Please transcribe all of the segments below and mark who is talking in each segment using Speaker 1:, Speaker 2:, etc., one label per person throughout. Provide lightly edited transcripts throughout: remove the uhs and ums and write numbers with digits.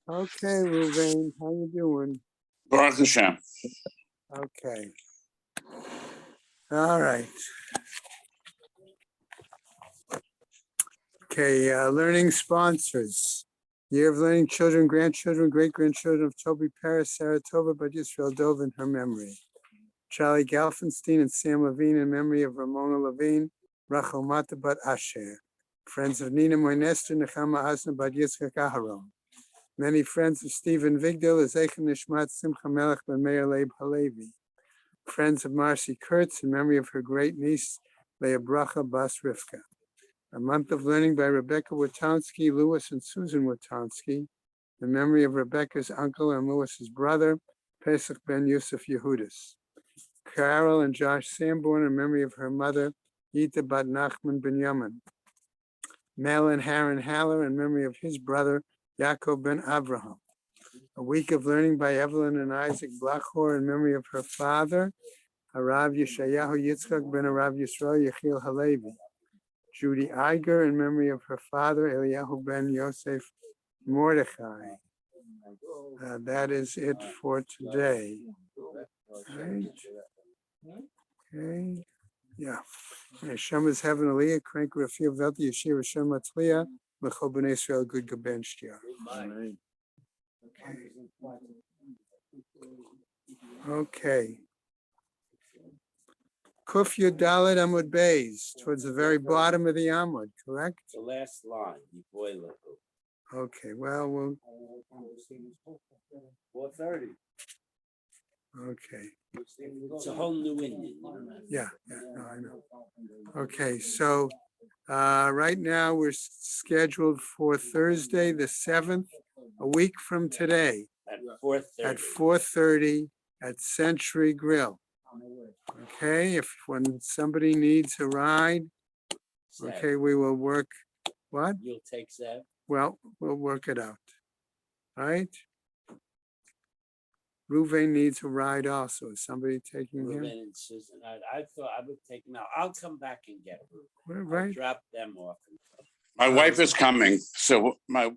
Speaker 1: Okay, Ruvain, how you doing?
Speaker 2: Baruch Hashem.
Speaker 1: Okay. All right. Okay, learning sponsors. Year of Learning Children, Grandchildren, Great-Grandchildren of Toby Paris, Saratova, but Yisrael Dove in her memory. Charlie Galfenstein and Sam Levine in memory of Ramona Levine, Rachel Mata Bat Asher. Friends of Nina Moynester, Nechama Asna Bat Yitzchak Aharon. Many friends of Stephen Vigdil, Ezeichen Nishmat Simcha Melech Ben Meir Leib Halevi. Friends of Marcy Kurtz in memory of her great niece, Leah Bracha Bas Rivka. A month of learning by Rebecca Witonsky, Lewis and Susan Witonsky, in memory of Rebecca's uncle and Lewis's brother, Pesach Ben Yusuf Yehudis. Carol and Josh Sanborn in memory of her mother, Yita Bat Nachman Ben Yaman. Mel and Haran Haller in memory of his brother, Yaakov Ben Avraham. A week of learning by Evelyn and Isaac Blachor in memory of her father, Harav Yeshayahu Yitzchak Ben Harav Yisrael Yechiel Halevi. Judy Iger in memory of her father, Eliyahu Ben Yosef Mordechai. That is it for today. Right. Okay. Yeah. Hashem is heaven aliyah, crank rafia velti yeshir Hashem matzliya, l'chol b'nei Israel good gaben shtia. Okay. Kuf Yudalet Amud Beis, towards the very bottom of the Amud, correct?
Speaker 3: The last line, you boil it.
Speaker 1: Okay, well, we'll,
Speaker 3: 4:30.
Speaker 1: okay.
Speaker 3: It's a whole new Indian.
Speaker 1: Yeah, no, I know. Okay, so right now we're scheduled for Thursday, the 7th, a week from today,
Speaker 3: At 4:30.
Speaker 1: at 4:30 at Century Grill. Okay, if when somebody needs a ride, okay, we will work, what?
Speaker 3: You'll take Zev.
Speaker 1: Well, we'll work it out. All right? Ruvain needs a ride also. Is somebody taking
Speaker 3: Ruben
Speaker 1: him?
Speaker 3: and Susan. I thought I would take them out. I'll come back and get them. I'll
Speaker 1: Right?
Speaker 3: drop them off.
Speaker 2: My wife is coming, so I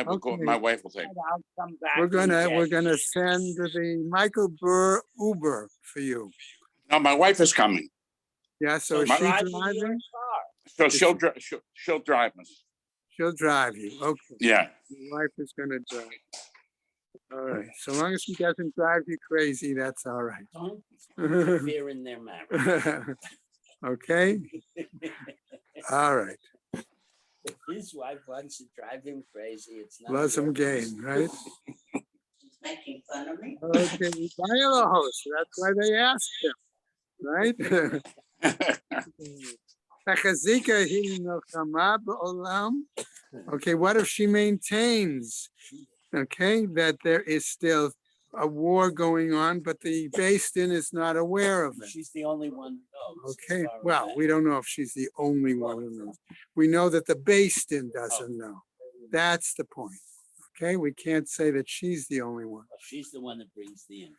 Speaker 2: will go.
Speaker 1: Okay.
Speaker 2: My wife will take.
Speaker 3: I'll come back.
Speaker 1: We're
Speaker 3: and
Speaker 1: gonna
Speaker 3: get
Speaker 1: send the Michael Burr Uber for you.
Speaker 2: No, my wife is coming,
Speaker 1: Yeah, so is she
Speaker 3: drive in your
Speaker 1: driving?
Speaker 2: so she'll drive us.
Speaker 1: She'll drive you. Okay.
Speaker 2: Yeah.
Speaker 1: Your wife is gonna drive. All right. So long as she doesn't drive you crazy, that's all right.
Speaker 3: Don't interfere in their marriage.
Speaker 1: Okay. All right.
Speaker 3: If his wife wants to drive him crazy, it's not.
Speaker 1: Love some
Speaker 3: your
Speaker 1: game, right?
Speaker 4: He's making fun of me.
Speaker 1: Okay. Host. That's why they asked him, right? Okay, what if she maintains, okay, that there is still a war going on, but the Beis Din is not aware of it?
Speaker 3: She's the only one who knows.
Speaker 1: Okay,
Speaker 3: as far as
Speaker 1: well,
Speaker 3: that.
Speaker 1: we don't know if she's the only one who knows. We know that the Beis Din doesn't know. That's the point. Okay, we can't say that she's the only one.
Speaker 3: Well, she's the one that brings the info.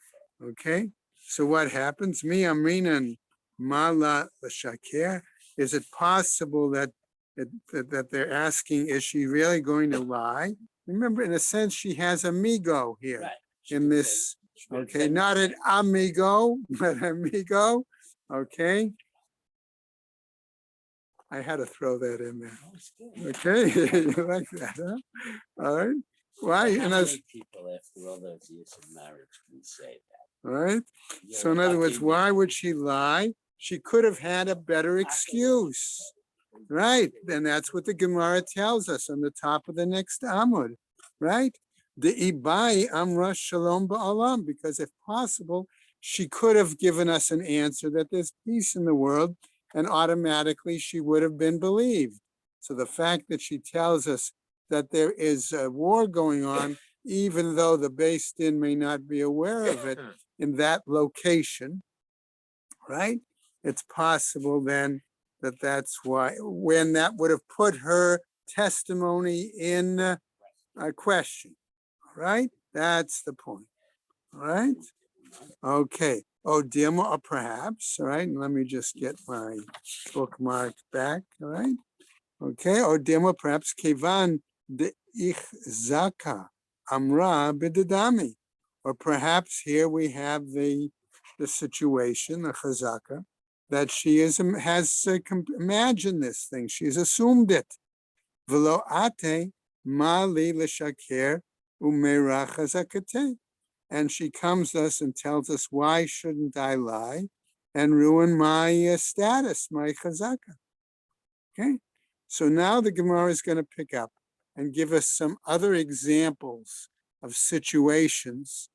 Speaker 1: Okay, so what happens? Mi Amrinan Mala L'Shaker. Is it possible that they're asking, is she really going to lie? Remember, in a sense, she has amigo here
Speaker 3: Right.
Speaker 1: in this. Okay, not an amigo, but amigo. Okay. I had to throw that in there. Okay, you like that, huh? All right. Why?
Speaker 3: How
Speaker 1: And
Speaker 3: many
Speaker 1: that's
Speaker 3: people after all those years of marriage can say that?
Speaker 1: all right.
Speaker 3: You're
Speaker 1: So in other words,
Speaker 3: lucky
Speaker 1: why
Speaker 3: man.
Speaker 1: would she lie? She could have had a better excuse. Right. And that's what the Gemara tells us on the top of the next Amud. Right? The Ibai Amra Shalom Ba'alam, because if possible, she could have given us an answer that there's peace in the world, and automatically she would have been believed. So the fact that she tells us that there is a war going on, even though the Beis Din may not be aware of it in that location, right? It's possible then that that's why, when that would have put her testimony in a question, all right? That's the point, all right? Okay, oh, Dima, or perhaps, all right, and let me just get my bookmark back, all right? Okay, or Dima, perhaps, Kevan de Ich Zaka Amra bididami. Or perhaps here we have the situation, the chazaka, that she has imagined this thing. She's assumed it. V'lo ate mali l'shaker umera chazakate. And she comes to us and tells us, why shouldn't I lie and ruin my status, my chazaka? Okay, so now the Gemara is going to pick up and give us some other examples of situations.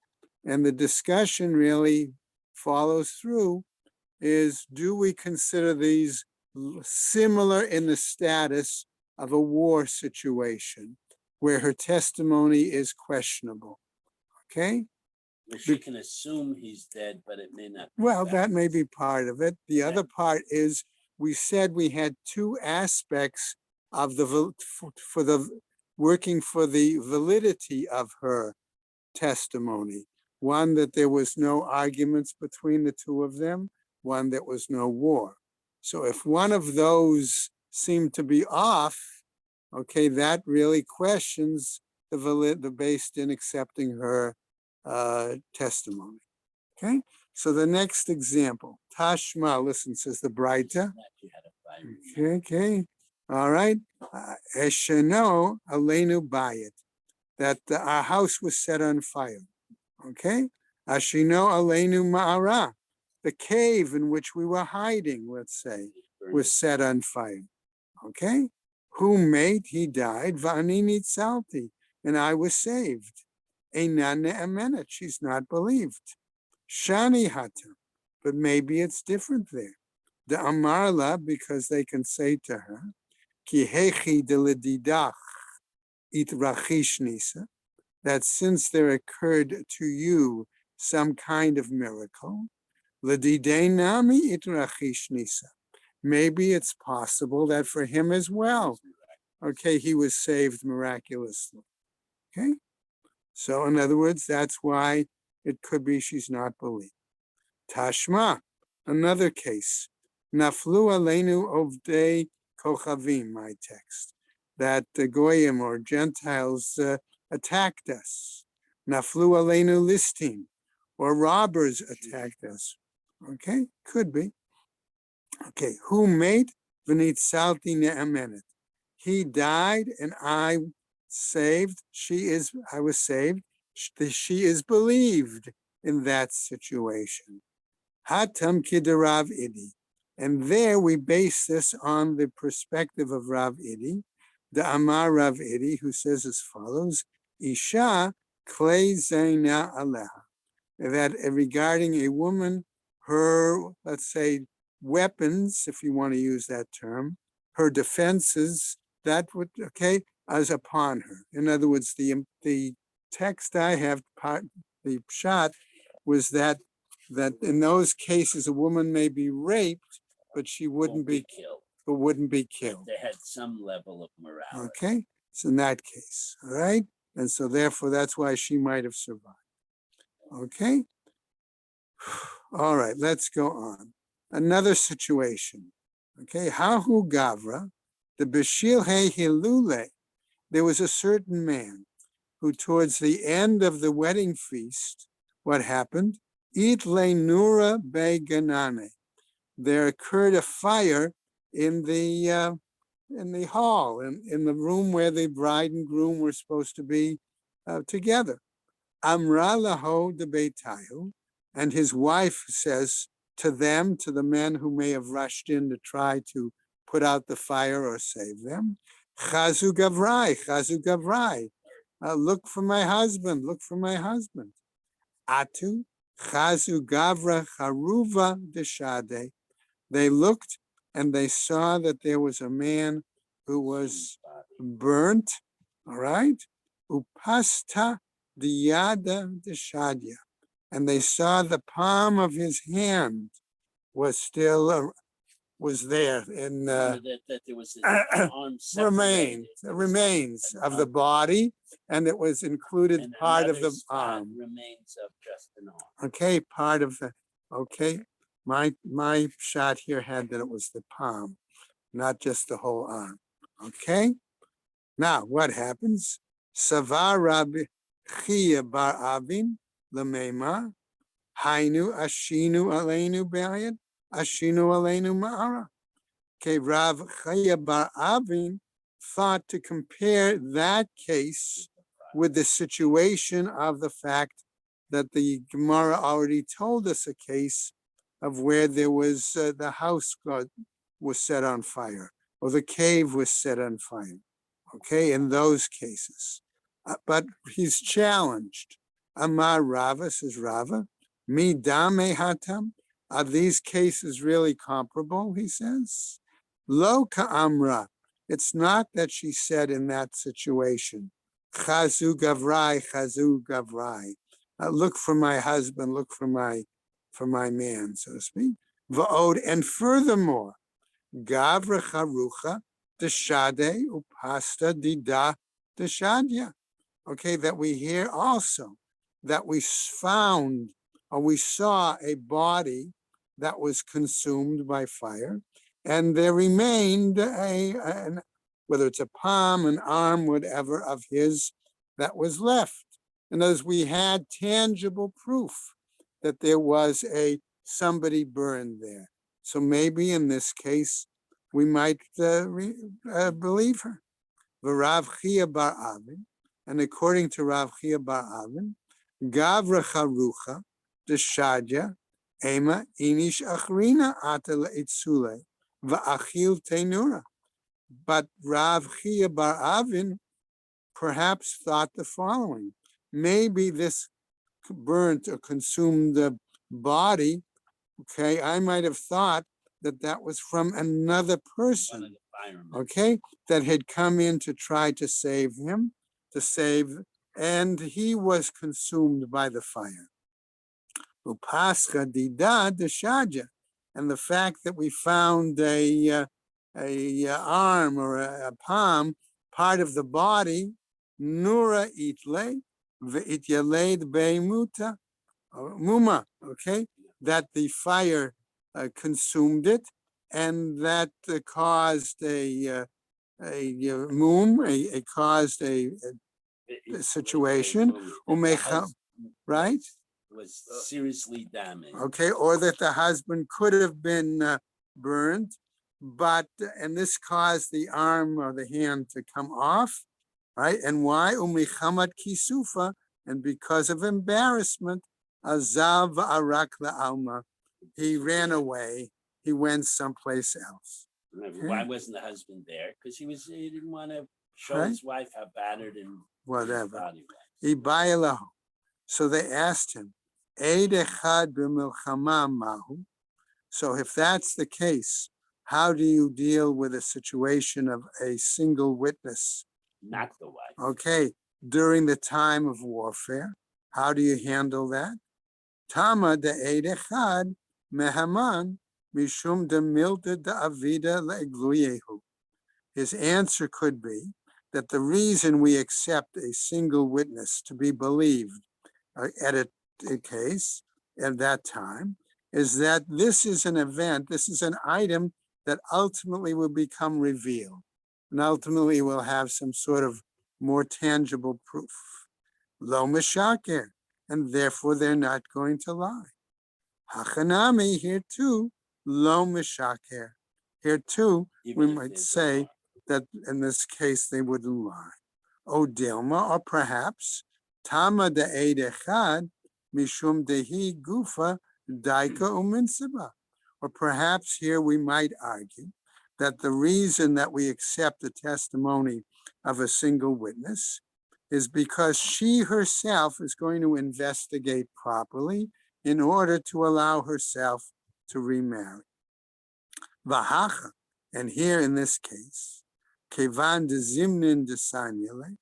Speaker 1: And the discussion really follows through is, do we consider these similar in the status of a war situation where her testimony is questionable? Okay,
Speaker 3: Well, she can assume he's dead, but it may not.
Speaker 1: well, that may be part of it. The other part is, we said we had two aspects of for the working for the validity of her testimony. One, that there was no arguments between the two of them. One, that was no war. So if one of those seemed to be off, okay, that really questions the based in accepting her testimony. Okay, so the next example, Tashma, listen, says the Braita. Okay, all right. Esheno alenu bayit, that our house was set on fire. Okay, Ashino alenu ma'ara, the cave in which we were hiding, let's say, was set on fire. Okay, who made? He died. Va'ani nitzalti, and I was saved. Einan ne'emenet, she's not believed. Shani hata, but maybe it's different there. The amarla, because they can say to her, ki hechi de ledidach itrachish nisa, that since there occurred to you some kind of miracle, ledidei nami itrachish nisa, maybe it's possible that for him as well, okay, he was saved miraculously. Okay, so in other words, that's why it could be she's not believed. Tashma, another case. Naflu aleinu ovdei kochavim, my text, that the goyim or Gentiles attacked us. Naflu aleinu listim, or robbers attacked us. Okay, could be. Okay, who made v'nitzalti ne'amenet? He died and I saved. I was saved. She is believed in that situation. Hatam kidarav idi. And there we base this on the perspective of Rav Idi, the Amar Rav Idi, who says as follows, Isha klei zaina aleha, that regarding a woman, her, let's say, weapons, if you want to use that term, her defenses, that would, okay, as upon her. In other words, the text I have, the pshat, was that in those cases, a woman may be raped, but she wouldn't be
Speaker 3: killed.
Speaker 1: But wouldn't be killed.
Speaker 3: They had some level of morality.
Speaker 1: Okay, so in that case, all right, and so therefore that's why she might have survived. Okay, all right, let's go on. Another situation. Okay, Hahu Gavra, the Bashil He Hilule. There was a certain man who, towards the end of the wedding feast, what happened? It le nura be ganane. There occurred a fire in the hall, in the room where the bride and groom were supposed to be together. Amra laho de beitayu, and his wife says to them, to the men who may have rushed in to try to put out the fire or save them, Chazu gavrai, look for my husband, look for my husband. Atu, Chazu gavra charuva deshade. They looked and they saw that there was a man who was burnt, all right? Upasta diyada deshadya. And they saw the palm of his hand was still, was there in
Speaker 3: That there was an arm
Speaker 1: remains of the body, and it was included
Speaker 3: and
Speaker 1: part of
Speaker 3: another
Speaker 1: the
Speaker 3: spot
Speaker 1: arm.
Speaker 3: remains of just an arm.
Speaker 1: Okay, part of the, okay. My shot here had that it was the palm, not just the whole arm. Okay. Now what happens? Savar Chia bar Avin lemema hainu ashinu aleinu bayit ashinu aleinu ma'ara. Okay, Rav Chia bar Avin thought to compare that case with the situation of the fact that the Gemara already told us a case of where there was the house was set on fire or the cave was set on fire. Okay, in those cases. But he's challenged. Amar Rava, says Rava, mi dame hatam. Are these cases really comparable? He says. Lo ka'amra. It's not that she said in that situation, chazu gavrai, chazu gavrai. Look for my husband, look for my man, so to speak. Va'od, and furthermore, gavra charucha deshade upasta dida deshadya. Okay, that we hear also that we found or we saw a body that was consumed by fire, and there remained whether it's a palm, an arm, whatever of his that was left. And as we had tangible proof that there was somebody burned there. So maybe in this case, we might believe her. V'Rav Chia bar Avin, and according to Rav Chia bar Avin, Gavra Charucha Deshadya Ema Inish Achrina Ata Leitzule Va'achil Tenura. But Rav Chia bar Avin perhaps thought the following: maybe this burnt or consumed body. Okay, I might have thought that was from another person. Okay, that had come in to try to save him, and he was consumed by the fire. Upascha dida deshaja, and the fact that we found a arm or a palm, part of the body, nura itle v'ityaled be'muta muma. Okay, that the fire consumed it, and that caused a situation, right?
Speaker 3: Was seriously damaged.
Speaker 1: Okay, or that the husband could have been burned, and this caused the arm or the hand to come off, right? And why? Umichamat kisufa, and because of embarrassment, azav arak la'alma, he ran away. He went someplace else.
Speaker 3: Why wasn't the husband there? Because he didn't want to show his wife how battered and
Speaker 1: whatever.
Speaker 3: His body was.
Speaker 1: So they asked him, Eid echad b'milchama mahu. So if that's the case, how do you deal with a situation of a single witness?
Speaker 3: Not the wife.
Speaker 1: Okay, during the time of warfare, how do you handle that? Tama de Eid echad mehaman mishum de milta de avida le'egluyehu. His answer could be that the reason we accept a single witness to be believed at a case at that time is that this is an event, this is an item that ultimately will become revealed and ultimately will have some sort of more tangible proof. Lo mishaker, and therefore they're not going to lie. Hachanami, here too, lo mishaker. Here too, we might say that in this case they wouldn't lie. O Dilma, or perhaps Tama de Eid Echad Mishum Dehi Gufa Daika Uminsiba. Or perhaps here we might argue that the reason that we accept the testimony of a single witness is because she herself is going to investigate properly in order to allow herself to remarry. Vahacha, and here in this case, Kevan de Zimnin de Sanyale,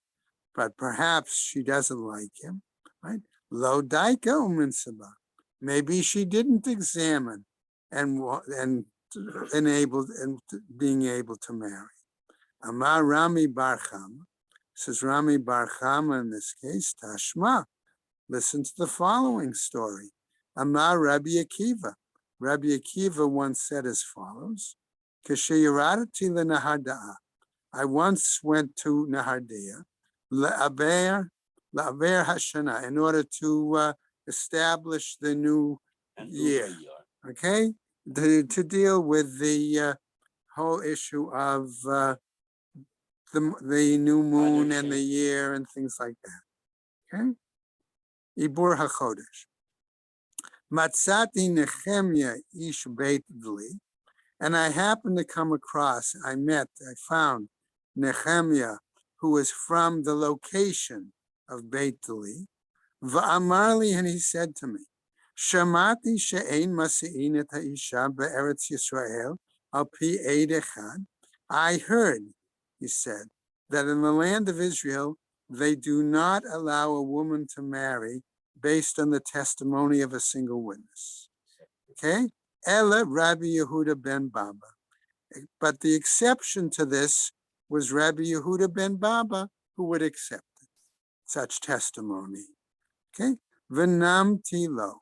Speaker 1: but perhaps she doesn't like him, right? Lo daika uminsaba. Maybe she didn't examine and enabled and being able to marry. Amar Rami Bar Chama, says Rami Bar Chama in this case, Tashma. Listen to the following story. Amar Rabbi Akiva. Rabbi Akiva once said as follows: Kasheyaradati leNaharda'ah. I once went to Nahardea, le'aber la'aver hashana, in order to establish the new
Speaker 3: And
Speaker 1: year.
Speaker 3: Uber year.
Speaker 1: Okay, to deal with the whole issue of the new moon and the year and things like that. Okay, Ibur HaChodesh. Matzati Nehemia ish Beit Dli, and I happened to come across, I found Nehemia, who was from the location of Beit Dli. Va'amarli, and he said to me, Shamati she'ein masi'in et ha'isha be'eretz Yisrael al pi eid echad. I heard, he said, that in the land of Israel, they do not allow a woman to marry based on the testimony of a single witness. Okay? Ela Rabbi Yehuda ben Baba. But the exception to this was Rabbi Yehuda ben Baba, who would accept such testimony. Okay? V'nam tilo.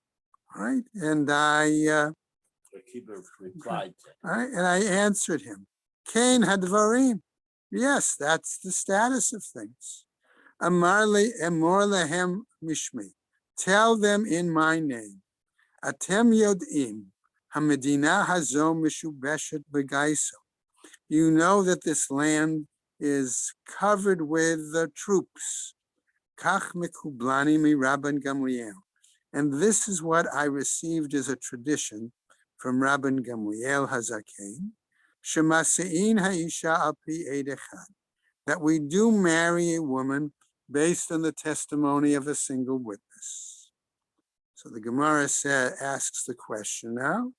Speaker 1: All right? And
Speaker 3: The keeper replied to
Speaker 1: all right, and I answered him, Kain hadvarim. Yes, that's the status of things. Amarli emor lehem mishmi. Tell them in my name. Atem yodim hamedina hazo mishubeshet begaiso. You know that this land is covered with troops. Kach mekublani mi Rabban Gamliel. And this is what I received as a tradition from Rabban Gamliel Hazaken, Shemasein Haisha al pi eid echad, that we do marry a woman based on the testimony of a single witness. So the Gemara asks the question now,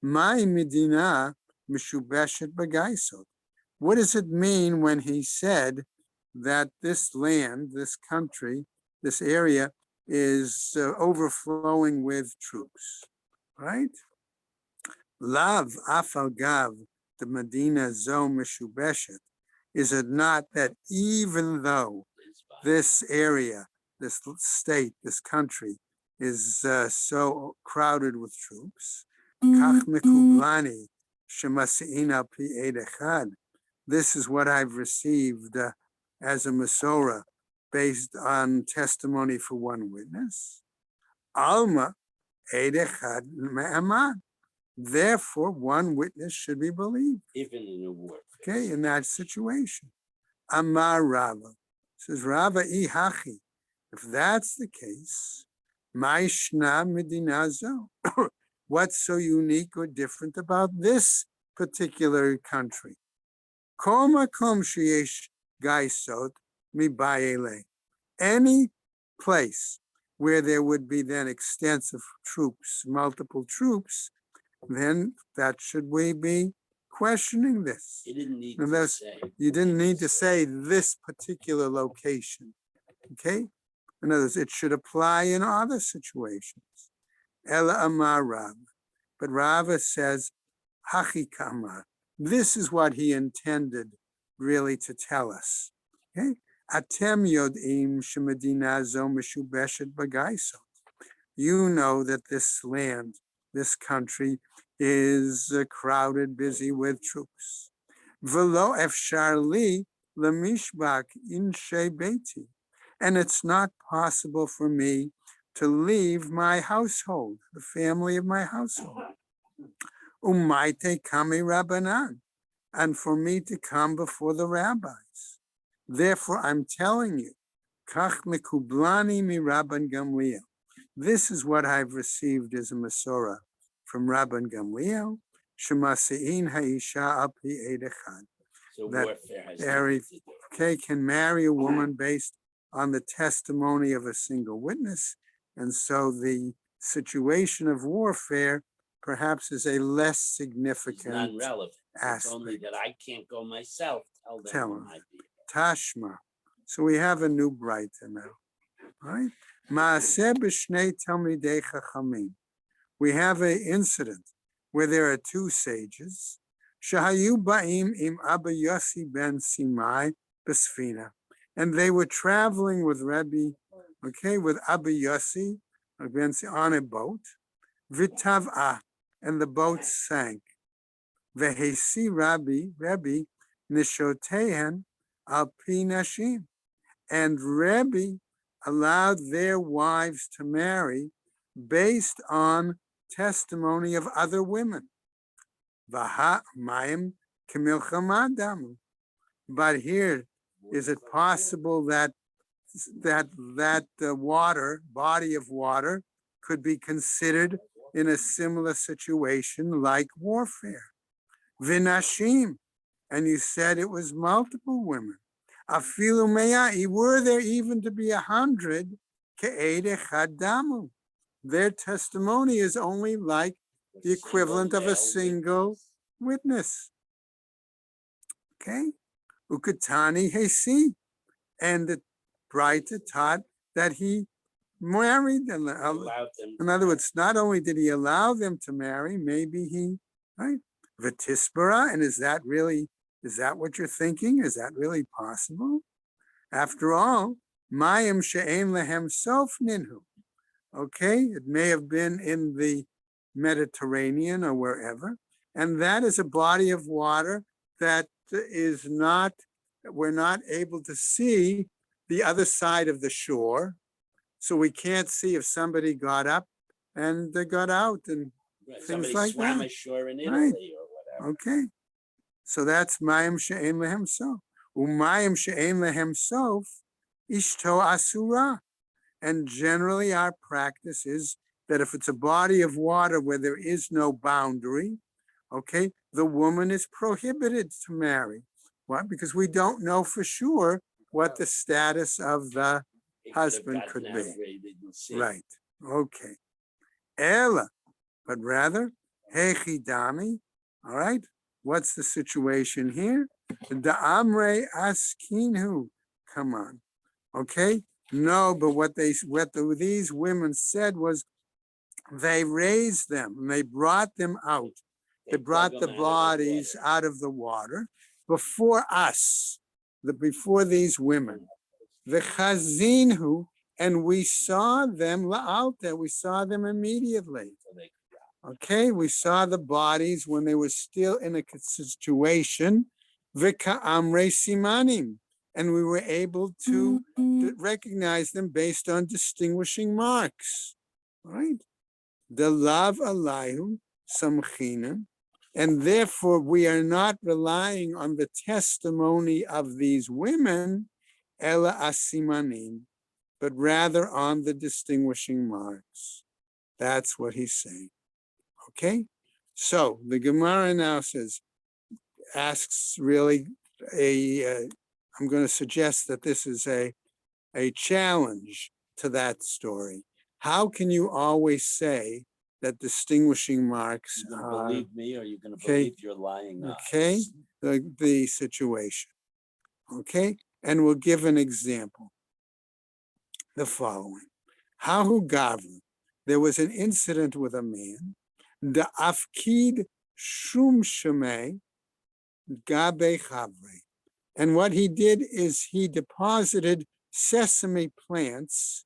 Speaker 1: Mai Medina Mishubeshet Bagaisot. What does it mean when he said that this land, this country, this area is overflowing with troops, right? Lav afal gav the Medina zo mishubeshet. Is it not that even though this area, this state, this country is so crowded with troops, kach mikublani shemasi'in al pi eid echad. This is what I've received as a Masorah based on testimony for one witness. Alma eid echad me'aman. Therefore, one witness should be believed.
Speaker 3: even in a war.
Speaker 1: Okay, in that situation. Amar Rava. Says Rava hachi. If that's the case, Maishna Medinazo. What's so unique or different about this particular country? Koma kom sheyesh gaisot mi bayele. Any place where there would be then extensive troops, multiple troops, then that should we be questioning this?
Speaker 3: He didn't need
Speaker 1: And
Speaker 3: to
Speaker 1: that's-
Speaker 3: say.
Speaker 1: You didn't need to say this particular location, okay? In other words, it should apply in other situations. Ela amar Rav. But Rava says, Hachi kamar. This is what he intended really to tell us. Okay? Atem yodim shemedina zo meshubeshet bagaiso. You know that this land, this country, is crowded, busy with troops. Velo efshar li lemishbak in shei beiti. And it's not possible for me to leave my household, the family of my household. Umaite kami rabbanan, and for me to come before the rabbis. Therefore, I'm telling you, kach mekublani mi Rabban Gamliel. This is what I've received as a Masorah from Rabban Gamliel. Shemasein haisha al pi eid echad.
Speaker 3: So
Speaker 1: that
Speaker 3: warfare has
Speaker 1: very-
Speaker 3: nothing to do.
Speaker 1: Okay, can marry a woman based on the testimony of a single witness. And so the situation of warfare perhaps is a less
Speaker 3: It's
Speaker 1: significant
Speaker 3: non-relevant. It's only
Speaker 1: aspect.
Speaker 3: that I can't go myself. Tell them
Speaker 1: Tell
Speaker 3: who
Speaker 1: him.
Speaker 3: might be.
Speaker 1: Tashma. So we have a new brighter now. All right? Maaseh b'shnei talmidei chachamim. We have an incident where there are two sages. Shahayu ba'im im Abba Yossi ben Simai b'sfina. And they were traveling with Rabbi, with Abba Yossi ben Simai on a boat. V'tav'ah, and the boat sank. V'hesi Rabbi nishotehen al pi nashim. And Rabbi allowed their wives to marry based on testimony of other women. Vaha mayim kimilchama damu. But here, is it possible that the water, body of water, could be considered in a similar situation like warfare? Vinashim, and you said it was multiple women. Afilu me'ai, were there even to be 100, ke'ed echad damu. Their testimony is only like the equivalent of a single witness. Okay? Ukatani hesi, and the Braita taught that he married them.
Speaker 3: Allowed them
Speaker 1: In
Speaker 3: to
Speaker 1: other
Speaker 3: marry.
Speaker 1: words, not only did he allow them to marry, maybe he, right? Vatispera, and is that what you're thinking? Is that really possible? After all, Mayim she'en lehem sof ninhu. Okay, it may have been in the Mediterranean or wherever, and that is a body of water that is not, we're not able to see the other side of the shore, so we can't see if somebody got up and they got out and
Speaker 3: Right,
Speaker 1: things
Speaker 3: somebody
Speaker 1: like
Speaker 3: swam
Speaker 1: that.
Speaker 3: ashore in
Speaker 1: Right.
Speaker 3: Italy or whatever.
Speaker 1: Okay, so that's Mayim she'en lehem sof. Umayim she'en lehem sof, ishto asura. And generally our practice is that if it's a body of water where there is no boundary, okay, the woman is prohibited to marry. Why? Because we don't know for sure what the status of the
Speaker 3: It
Speaker 1: husband
Speaker 3: have
Speaker 1: could
Speaker 3: gotten
Speaker 1: be.
Speaker 3: outrated and sick.
Speaker 1: Right, okay. Ella, but rather, hechidami, all right, what's the situation here? The amre askinu, come on, okay? No, but what these women said was they raised them and they brought them out. They brought
Speaker 3: dug
Speaker 1: the
Speaker 3: them out of
Speaker 1: bodies
Speaker 3: water.
Speaker 1: out of the water before us, before these women. The chazinhu, and we saw them out there. We saw them immediately.
Speaker 3: So they-
Speaker 1: Okay, we saw the bodies when they were still in a situation. Vika amre simanim, and we were able to recognize them based on distinguishing marks. Right? The lav alayhu samchina, and therefore we are not relying on the testimony of these women, ela asimanim, but rather on the distinguishing marks. That's what he's saying. Okay, so the Gemara now asks really I'm going to suggest that this is a challenge to that story. How can you always say that distinguishing marks
Speaker 3: You gonna
Speaker 1: are,
Speaker 3: believe me or you gonna
Speaker 1: okay,
Speaker 3: believe you're lying?
Speaker 1: okay, the situation? Okay, and we'll give an example. The following. Hahu Gavra, there was an incident with a man, the Afkid Shum Shemei Gabe Chavre. And what he did is he deposited sesame plants,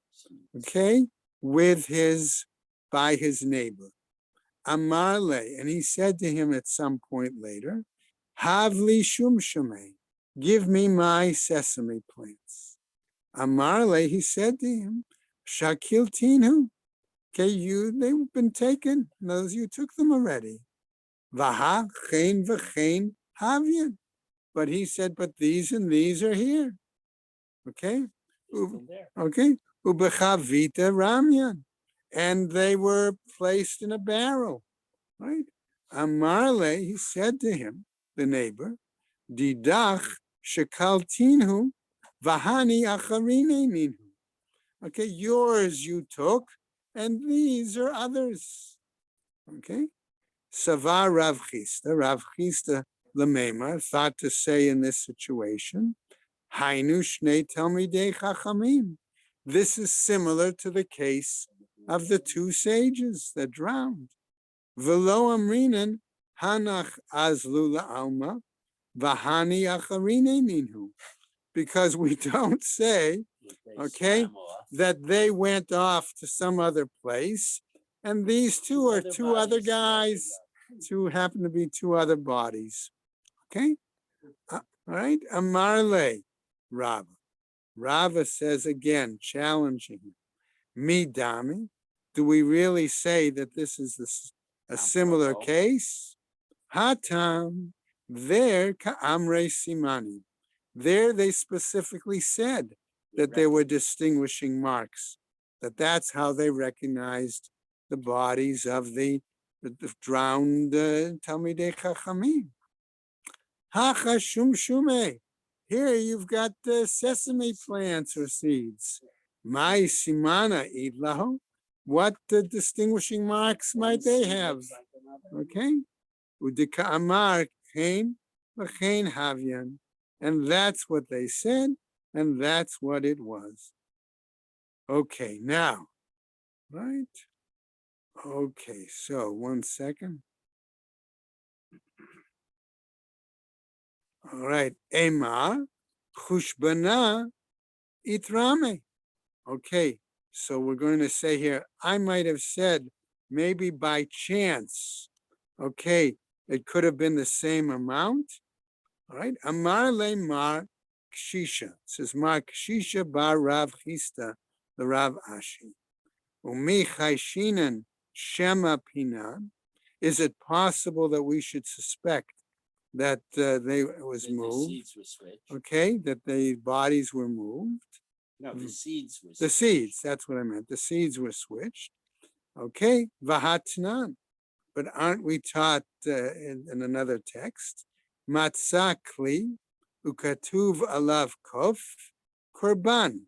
Speaker 1: okay, by his neighbor. Amarle, and he said to him at some point later, Havli Shum Shemei, give me my sesame plants. Amarle, he said to him, Shakil Tinu, okay, they've been taken. Those you took them already. Vaha chen v'chein havyan. But he said, but these and these are here. Okay?
Speaker 3: They're still there.
Speaker 1: Okay. Ubechavita ramyan. And they were placed in a barrel. Right? Amarle, he said to him, the neighbor, Didach shekaltinhu vahani acharine minhu. Okay, yours you took, and these are others. Okay? Savar Rav Chisda Lemema thought to say in this situation, Hainu Shnei Talmidei Chachamim. This is similar to the case of the two sages that drowned. Velo Amrinan Hanach Azlu Alma Vahani Acharine Minhu. Because we don't say
Speaker 3: They
Speaker 1: okay,
Speaker 3: swam off.
Speaker 1: that they went off to some other place, and these two are two other guys, happen to be two other bodies. Okay, all right, Amarle, Rab. Rava says again, challenging him, Mi dami, do we really say that this is a similar
Speaker 3: Comparable.
Speaker 1: case? Hatam, there ka'amre simani. There they specifically said that there were distinguishing marks, that's how they recognized the bodies of the drowned Talmidei Chachamim. Hacha shum shume. Here you've got sesame plants or seeds. Mai simana idlahu. What distinguishing marks might they have? Okay. Udika amar kain v'chein havyan. And that's what they said, and that's what it was. Okay, now, right? Okay, so 1 second. All right, Emar, Chushbana, Itrame. Okay, so we're going to say here, I might have said maybe by chance, okay, it could have been the same amount. All right, Amar le Mar Kshisha. It says Mar Kshisha bar Rav Chista, the Rav Ashi. Umi Chayshinan Shema Pinan. Is it possible that we should suspect that it was
Speaker 3: That the
Speaker 1: moved?
Speaker 3: seeds were switched.
Speaker 1: Okay, that the bodies were moved.
Speaker 3: No, the seeds were
Speaker 1: The
Speaker 3: switched.
Speaker 1: seeds, that's what I meant. The seeds were switched. Okay, Vahatnan. But aren't we taught in another text? Matzah kli ukatuv alav kof korban.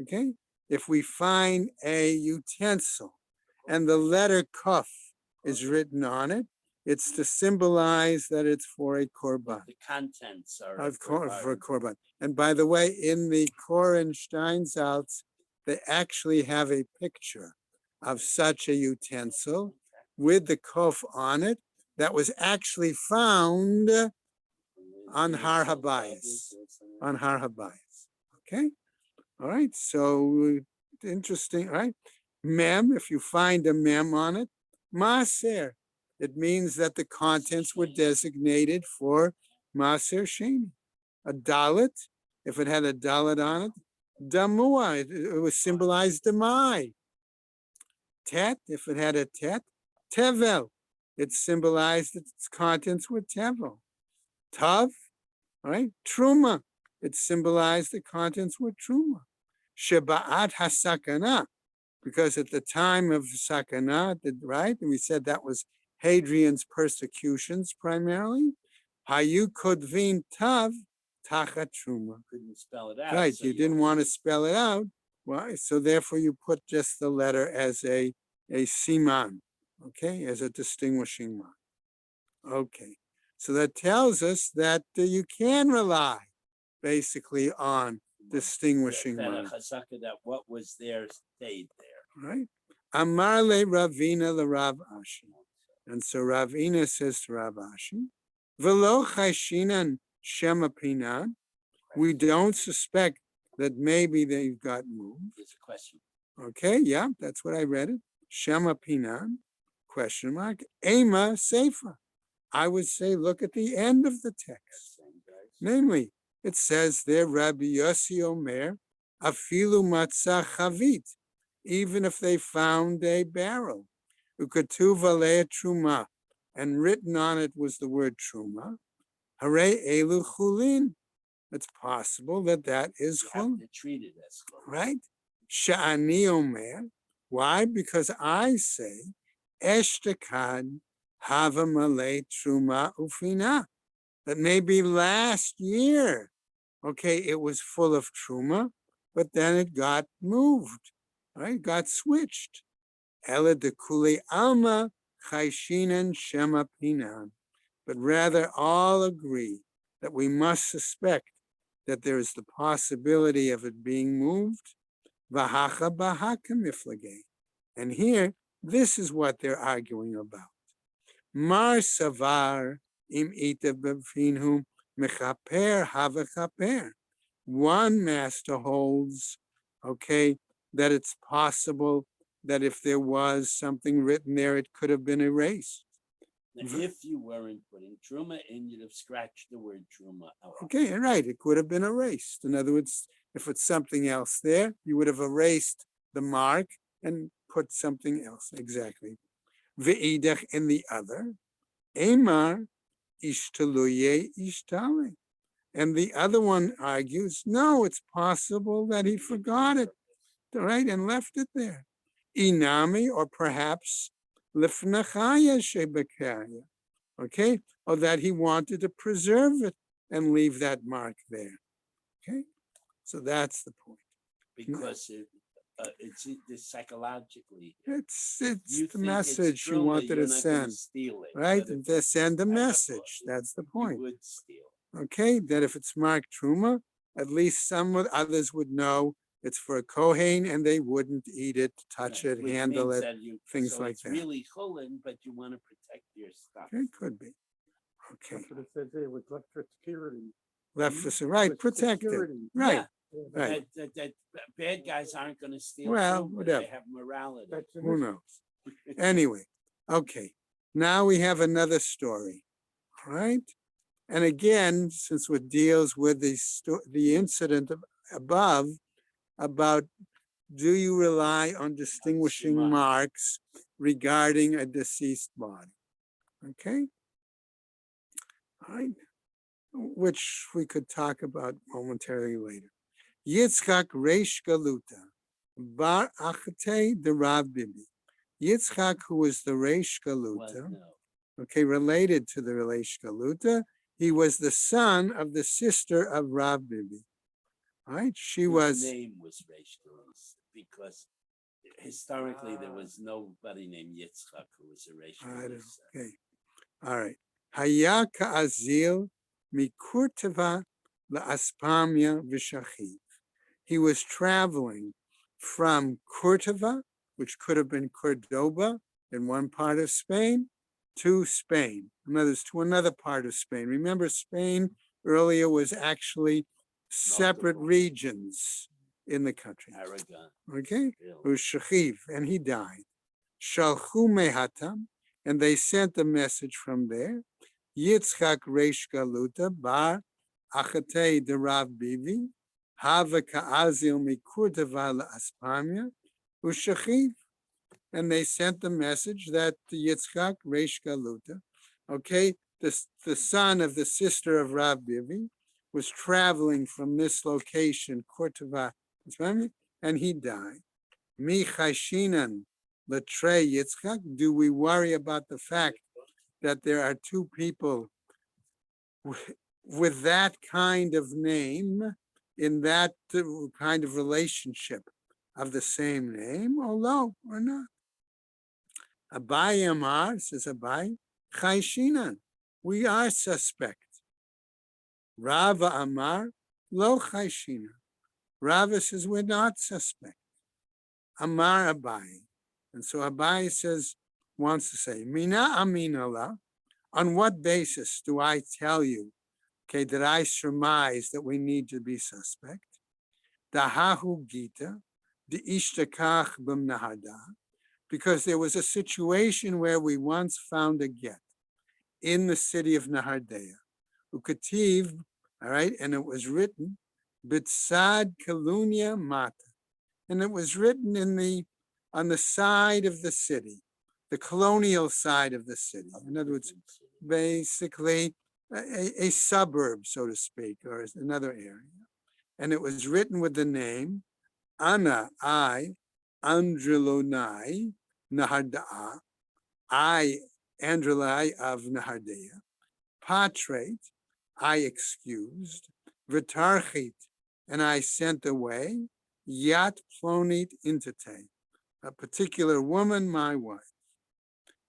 Speaker 1: Okay, if we find a utensil and the letter kof is written on it, it's to symbolize that it's for a korban.
Speaker 3: The contents are
Speaker 1: For a korban. And by the way, in the Koren Steinsaltz, they actually have a picture of such a utensil with the kof on it that was actually found on Har Habayis. On Har Habayis. Okay? All right. So interesting. All right. Mem, if you find a mem on it, maser. It means that the contents were designated for maser sheni. A dalet, if it had a dalet on it, damua, it was symbolized demai. Tet, if it had a tet, tevel, it symbolized its contents were tevel. Tav, all right, truma, it symbolized the contents were truma. Sheba'at hasakana, because at the time of sakana, right, and we said that was Hadrian's persecutions primarily. Hayu kodvin tav tachat truma.
Speaker 3: Couldn't spell it out.
Speaker 1: Right,
Speaker 3: so
Speaker 1: you didn't want to spell it out. Why? So therefore you put just the letter as a siman, okay, as a distinguishing mark. Okay, so that tells us that you can rely basically on distinguishing
Speaker 3: That a
Speaker 1: marks,
Speaker 3: chazaka that what was there stayed there.
Speaker 1: right? Amar le Ravina le Rav Ashi. And so Ravina says to Rav Ashi, Velo chayshinan shema pinan. We don't suspect that maybe they've got moved.
Speaker 3: There's a question.
Speaker 1: Okay, yeah, that's what I read it. Shema pinan, question mark. Ema sefer. I would say, look at the end of the text. Namely, it says there, Rabbi Yossi Omer, afilu matzah chavit, even if they found a barrel, ukatuv alei truma, and written on it was the word truma, hare elu chulin. It's possible that that is
Speaker 3: You have
Speaker 1: chulin,
Speaker 3: to treat it as chulin.
Speaker 1: right? Sha'ani Omer. Why? Because I say, eshtekad hava malei truma ufina. That maybe last year, okay, it was full of truma, but then it got moved, right? Got switched. Ela de kuli alma chayshinan shema pinan. But rather all agree that we must suspect that there is the possibility of it being moved. Vahacha bahaka miflage. And here, this is what they're arguing about. Mar savar im ita b'finhu mechaper havachaper. One master holds, okay, that it's possible that if there was something written there, it could have been erased.
Speaker 3: Now, if you weren't putting truma in, you'd have scratched the word truma out.
Speaker 1: Okay, right, it could have been erased. In other words, If it's something else there, you would have erased the mark and put something else. Exactly. Ve'idach in the other. Emar ishtaluye ishtale. And the other one argues, no, it's possible that he forgot it, right, and left it there. Inami, or perhaps lifnachaya shebekaya, okay, or that he wanted to preserve it and leave that mark there. Okay, so that's the point.
Speaker 3: Because it's psychologically.
Speaker 1: It's
Speaker 3: You
Speaker 1: the
Speaker 3: think it's
Speaker 1: message you
Speaker 3: truma,
Speaker 1: wanted
Speaker 3: you're
Speaker 1: to
Speaker 3: not gonna
Speaker 1: send,
Speaker 3: steal it,
Speaker 1: right?
Speaker 3: but if
Speaker 1: To
Speaker 3: it's
Speaker 1: send a
Speaker 3: alcohol,
Speaker 1: message. That's the
Speaker 3: You
Speaker 1: point.
Speaker 3: would steal.
Speaker 1: Okay, that if it's marked truma, at least others would know it's for a kohen and they wouldn't eat it, touch
Speaker 3: Right,
Speaker 1: it,
Speaker 3: which
Speaker 1: handle
Speaker 3: means
Speaker 1: it.
Speaker 3: that
Speaker 1: things
Speaker 3: so
Speaker 1: like
Speaker 3: it's
Speaker 1: that.
Speaker 3: really chulin, but you want to protect your stuff.
Speaker 1: It could be. Okay,
Speaker 5: That's what it says there, it was left for security.
Speaker 1: left for, right,
Speaker 5: With
Speaker 1: protected,
Speaker 5: security.
Speaker 1: right,
Speaker 3: Yeah,
Speaker 1: right.
Speaker 3: that bad guys aren't going to steal.
Speaker 1: Well,
Speaker 3: truma.
Speaker 1: whatever.
Speaker 3: They have morality.
Speaker 5: That's an
Speaker 1: Who
Speaker 5: issue.
Speaker 1: knows? Anyway, okay, now we have another story, all right? And again, since it deals with the incident above about do you rely on distinguishing
Speaker 3: Shema.
Speaker 1: marks regarding a deceased body? Okay, all right, which we could talk about momentarily later. Yitzchak Reish Galuta, Bar Achate de Rav Bibi. Yitzchak, who was the Reish
Speaker 3: Was
Speaker 1: Galuta,
Speaker 3: no.
Speaker 1: okay, related to the Reish Galuta, he was the son of the sister of Rav Bibi. All right, she
Speaker 3: His
Speaker 1: was.
Speaker 3: name was Reish Galus because historically there was nobody named Yitzchak who was a Reish
Speaker 1: I don't,
Speaker 3: Galus.
Speaker 1: okay, all right. Haya ka'azil mikurteva la'aspamia v'shachiv. He was traveling from Corteva, which could have been Cordoba in one part of Spain, to Spain. In other words, to another part of Spain. Remember, Spain earlier was actually separate
Speaker 3: Multiple.
Speaker 1: regions in the country.
Speaker 3: Aragon.
Speaker 1: Okay? It
Speaker 3: Really.
Speaker 1: was Shachiv, and he died. Shalchu mehatam, and they sent a message from there. Yitzchak Reish Galuta bar Achatei de Rav Bivi, Hava Ka'azil Mikurtava Aspamia, Ushachiv. And they sent the message that Yitzchak Reish Galuta, okay, the son of the sister of Rav Bivi, was traveling from this location, Kurtava, and he died. Mi Chashinan Latre Yitzchak, do we worry about the fact that there are two people with that kind of name in that kind of relationship of the same name, although or not? Abai Amar, says Abai, Chayshinan, we are suspect. Rava Amar, Lo Chayshinan. Rava says we're not suspect. Amar Abai. And so Abai says, wants to say, Mina Aminala, on what basis do I tell you, okay, that I surmise that we need to be suspect? Dahahu Gita, the Ishtakach B'mnahada, because there was a situation where we once found a get in the city of Nahardea, Ukativ, all right, and it was written, Bitsad Kalunya Mata, and it was written on the side of the city, the colonial side of the city. In other words, basically a suburb, so to speak, or another area. And it was written with the name Ana, I, Andrelonai, Nahardaa, I, Andrelai of Nahardea, Patrait, I excused, Vitarchit, and I sent away, Yat Plonit Intate, a particular woman, my wife.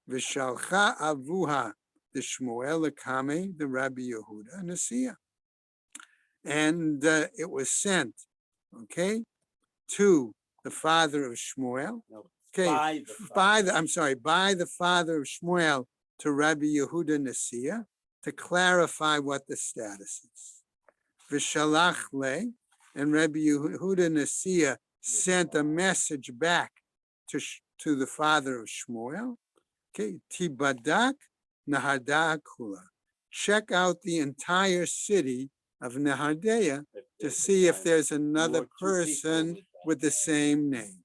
Speaker 1: Vishalcha Avuha, the Shmuel Kame, the Rabbi Yehuda Nasiya. And it was sent, okay, to the father of Shmuel.
Speaker 3: No,
Speaker 1: Okay,
Speaker 3: by
Speaker 1: by the father of Shmuel to Rabbi Yehuda Nasiya to clarify what the status is. V'shalach le, and Rabbi Yehuda Nasiya sent a message back to the father of Shmuel. Okay, Tibadak Nahardea Kula. Check out the entire city of Nahardea to
Speaker 3: There's a
Speaker 1: see if
Speaker 3: time.
Speaker 1: there's
Speaker 3: There
Speaker 1: another
Speaker 3: were two people
Speaker 1: person
Speaker 3: that.
Speaker 1: with the same name.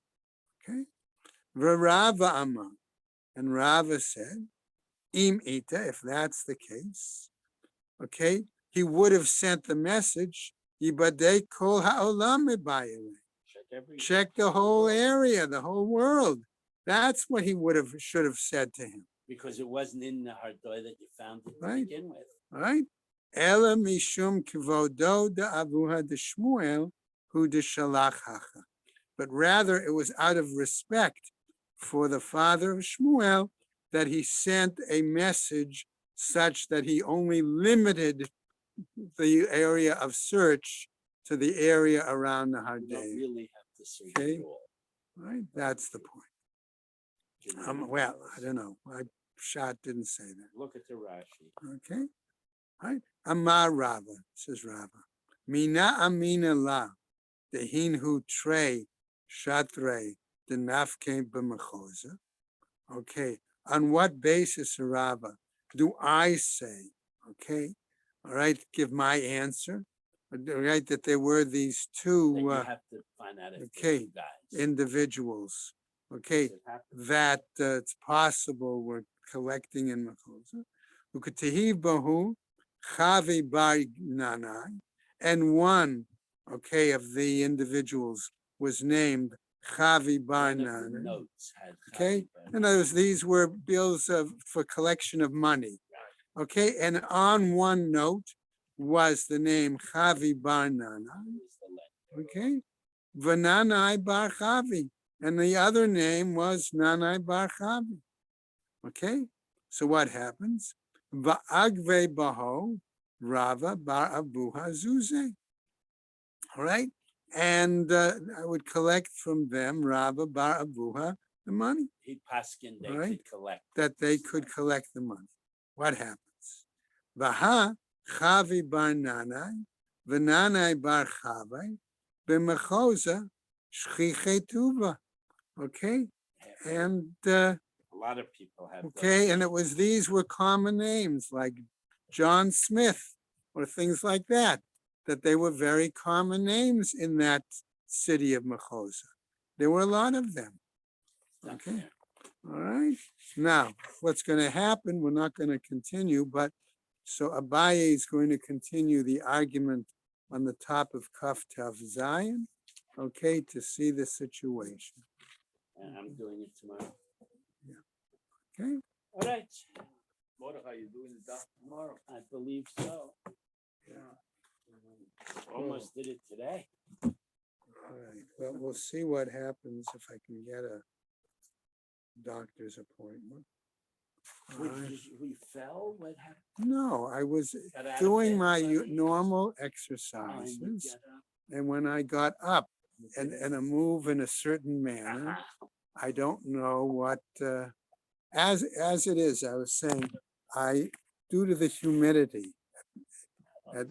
Speaker 1: Okay. Rava Amar. And Rava said, Im Ita, if that's the case, okay, he would have sent the message, Yibadei kol ha'olam mebayele. Check the whole area, the whole world. That's what he should have said to him.
Speaker 3: Because it wasn't in the Hardoy that you found it to
Speaker 1: Right.
Speaker 3: begin with.
Speaker 1: Right? Ela mishum kivodo de avuha de Shmuel hu de shalach hacha. But rather it was out of respect for the father of Shmuel that he sent a message such that he only limited the area of search to the area around the
Speaker 3: You don't
Speaker 1: Harday.
Speaker 3: really have to search
Speaker 1: Okay.
Speaker 3: at all.
Speaker 1: Right? That's the point.
Speaker 3: You know,
Speaker 1: Well, I don't know. My shot didn't say that.
Speaker 3: Look at the Rashi.
Speaker 1: Okay. Right. Amar Rava, says Rava. Mina amina la, dehin hu tre shatre the nafke b'mechoza. Okay. On what basis, Rava, do I say, okay, all right, give my answer, all right, that there were these
Speaker 3: That
Speaker 1: two
Speaker 3: you have to find out if
Speaker 1: okay,
Speaker 3: they're two guys.
Speaker 1: individuals, okay,
Speaker 3: Does it happen?
Speaker 1: that it's possible we're collecting in Mechoza. Ukatahiv bahu chavi bar nanai, and one, okay, of the individuals was named Chavi bar
Speaker 3: One of the
Speaker 1: nanai.
Speaker 3: notes had
Speaker 1: Okay,
Speaker 3: Chavi
Speaker 1: in
Speaker 3: Bar
Speaker 1: other words, these were bills for collection of money. Okay, and on one note was the name Chavi bar nanai.
Speaker 3: Nanai was the letter.
Speaker 1: Okay, Vananai bar Chavi, and the other name was Nanai bar Chavi. Okay, so what happens? Va'agve baho Rava bar Abuha Zuze. All right, and I would collect from them Rava bar Abuha the money
Speaker 3: He paskin they
Speaker 1: Right.
Speaker 3: could collect.
Speaker 1: that they could collect the money. What happens? Vaha Chavi bar Nanai, Vananai bar Chavi, b'mechoza shchiche tuva. Okay, and
Speaker 3: A lot of people have.
Speaker 1: okay,
Speaker 3: those.
Speaker 1: and it was these were common names like John Smith or things like that, that they were very common names in that city of Mechoza. There were a lot of them.
Speaker 3: Not
Speaker 1: Okay.
Speaker 3: fair.
Speaker 1: All right. Now, what's going to happen, we're not going to continue, but so Abaye is going to continue the argument on the top of Kaf Tav Zion, okay, to see the situation.
Speaker 3: And I'm doing it tomorrow.
Speaker 1: Okay.
Speaker 3: All right.
Speaker 5: Mordechai, you doing the doc tomorrow?
Speaker 3: I believe so. Almost did it today.
Speaker 1: All right. Well, we'll see what happens if I can get a doctor's appointment. All right.
Speaker 3: We fell? What happened?
Speaker 1: No, I was
Speaker 3: Got out of
Speaker 1: doing
Speaker 3: bed,
Speaker 1: my
Speaker 3: buddy?
Speaker 1: normal
Speaker 3: Oh, and you
Speaker 1: exercises,
Speaker 3: get up.
Speaker 1: and when I got up and a move in a certain manner,
Speaker 3: Uh-huh.
Speaker 1: I don't know what, as it is, I was saying, due to the humidity, at-